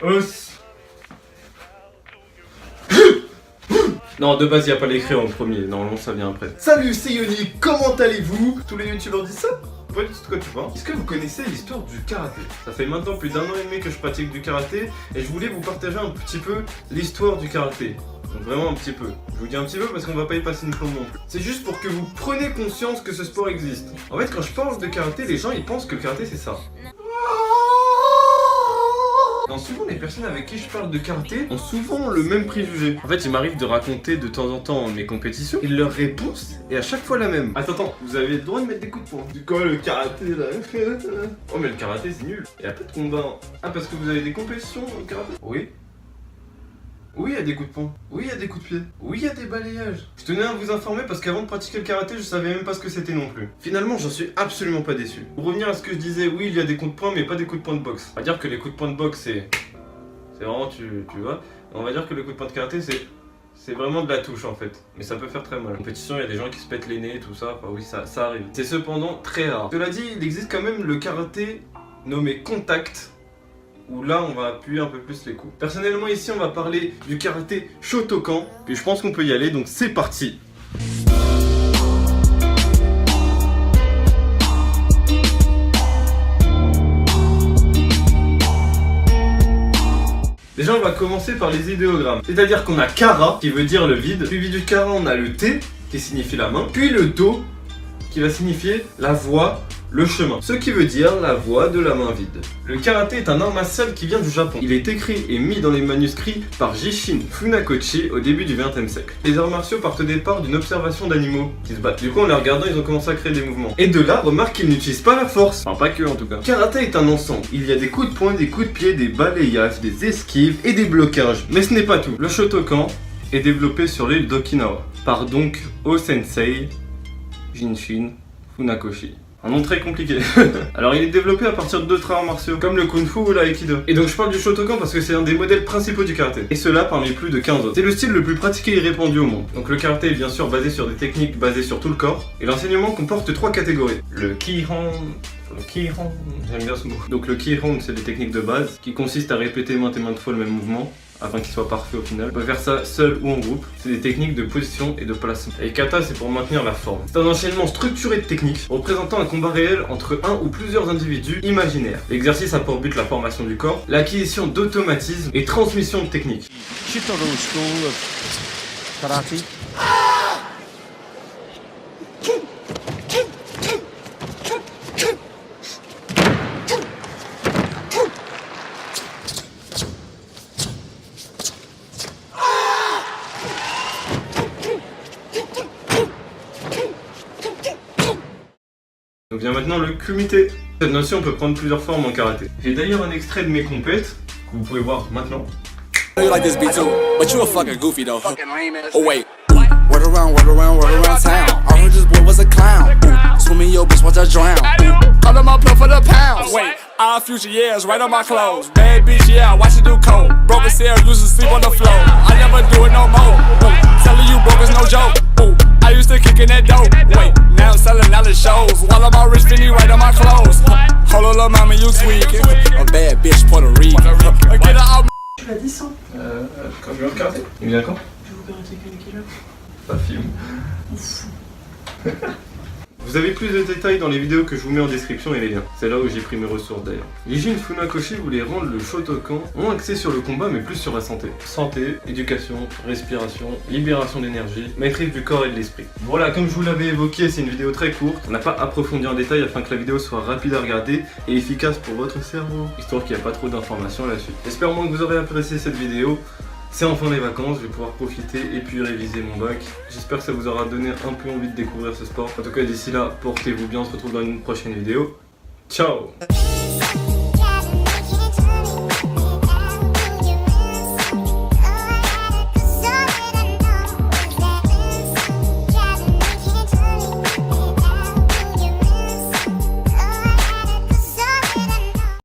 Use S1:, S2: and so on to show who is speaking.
S1: Os. Non, de base, il n'y a pas l'écrit en premier. Normalement, ça vient après. Salut, c'est Yoni. Comment allez-vous? Tous les youtubeurs disent ça? Pas du tout de quoi tu parles. Est-ce que vous connaissez l'histoire du karaté? Ça fait maintenant plus d'1 an et demi que je pratique du karaté et je voulais vous partager un petit peu l'histoire du karaté. Donc vraiment un petit peu. Je vous dis un petit peu parce qu'on va pas y passer une plombe non plus. C'est juste pour que vous preniez conscience que ce sport existe. En fait, quand je parle de karaté, les gens ils pensent que le karaté c'est ça. Non, souvent les personnes avec qui je parle de karaté ont souvent le même préjugé. En fait, il m'arrive de raconter de temps en temps mes compétitions et leur réponse est à chaque fois la même. Attends, vous avez le droit de mettre des coups de poing. Du quoi le karaté là? Oh mais le karaté c'est nul. Il y a pas de combat. Ah parce que vous avez des compétitions au karaté? Oui. Oui, il y a des coups de poing. Oui, il y a des coups de pied. Oui, il y a des balayages. Je tenais à vous informer parce qu'avant de pratiquer le karaté, je savais même pas ce que c'était non plus. Finalement, j'en suis absolument pas déçu. Pour revenir à ce que je disais, oui, il y a des coups de poing, mais pas des coups de poing de boxe. On va dire que les coups de poing de boxe, c'est vraiment, tu vois. On va dire que le coup de poing de karaté, c'est vraiment de la touche en fait. Mais ça peut faire très mal. En compétition, il y a des gens qui se pètent les nez, tout ça. Enfin, oui, ça arrive. C'est cependant très rare. Cela dit, il existe quand même le karaté nommé contact, où là on va appuyer un peu plus les coups. Personnellement ici on va parler du karaté Shotokan, puis je pense qu'on peut y aller, donc c'est parti. Déjà on va commencer par les idéogrammes, c'est-à-dire qu'on a Kara qui veut dire le vide, suivi du Kara on a le T qui signifie la main, puis le Do qui va signifier la voie, le chemin, ce qui veut dire la voie de la main vide. Le karaté est un art martial qui vient du Japon. Il est écrit et mis dans les manuscrits par Jishin Funakoshi au début du XXe siècle. Les arts martiaux partent au départ d'une observation d'animaux qui se battent. Du coup, en les regardant, ils ont commencé à créer des mouvements. Et de là, remarque qu'ils n'utilisent pas la force. Enfin, pas que en tout cas. Karaté est un ensemble. Il y a des coups de poing, des coups de pied, des balayages, des esquives et des blocages. Mais ce n'est pas tout. Le Shotokan est développé sur l'île d'Okinawa par donc O-sensei Jishin Funakoshi. Un nom très compliqué. Alors il est développé à partir de d'autres arts martiaux, comme le Kung Fu ou l'Aikido. Et donc je parle du Shotokan parce que c'est un des modèles principaux du karaté. Et cela parmi plus de 15 autres. C'est le style le plus pratiqué et répandu au monde. Donc le karaté est bien sûr basé sur des techniques basées sur tout le corps. Et l'enseignement comporte 3 catégories. Le Kihon... j'aime bien ce mot. Donc le Kihon, c'est des techniques de base qui consistent à répéter maintes et maintes fois le même mouvement afin qu'il soit parfait au final. On peut faire ça seul ou en groupe. C'est des techniques de position et de placement. Et kata, c'est pour maintenir la forme. C'est un enchaînement structuré de techniques représentant un combat réel entre un ou plusieurs individus imaginaires. L'exercice a pour but la formation du corps, l'acquisition d'automatisme et transmission de techniques.
S2: Shitoro School of Karate.
S1: Donc vient maintenant le kumite. Cette notion peut prendre plusieurs formes en karaté. J'ai d'ailleurs un extrait de mes compètes que vous pouvez voir maintenant.
S3: You like this beat too, but you a fucking goofy though. Oh wait, word around town. I heard this boy was a clown. Swimming your bitch, watch her drown. Call him up for the pounds. Wait, our future years right on my clothes. Bad bitch, yeah, watch it do coke. Broken cell, used to sleep on the floor. I never do it no more. Telling you broke is no joke. I used to kick in that dope. Wait, now I'm selling out the shows. While I'm all rich, Fendi right on my clothes. Hold on, little mama, you tweaking. A bad bitch, Puerto Rican. Get out.
S1: Tu l'as dit ça quand je vais au karaté. Il vient quand? Je vous karaté quel heure? Pas film. Vous avez plus de détails dans les vidéos que je vous mets en description et les liens. C'est là où j'ai pris mes ressources d'ailleurs. Jishin Funakoshi voulait rendre le Shotokan moins axé sur le combat mais plus sur la santé. Santé, éducation, respiration, libération d'énergie, maîtrise du corps et de l'esprit. Voilà, comme je vous l'avais évoqué, c'est une vidéo très courte. On n'a pas approfondi en détail afin que la vidéo soit rapide à regarder et efficace pour votre cerveau, histoire qu'il n'y a pas trop d'informations là-dessus. J'espère au moins que vous aurez apprécié cette vidéo. C'est enfin les vacances, je vais pouvoir profiter et puis réviser mon bac. J'espère que ça vous aura donné un peu envie de découvrir ce sport. En tout cas, d'ici là, portez-vous bien, on se retrouve dans une prochaine vidéo. Ciao!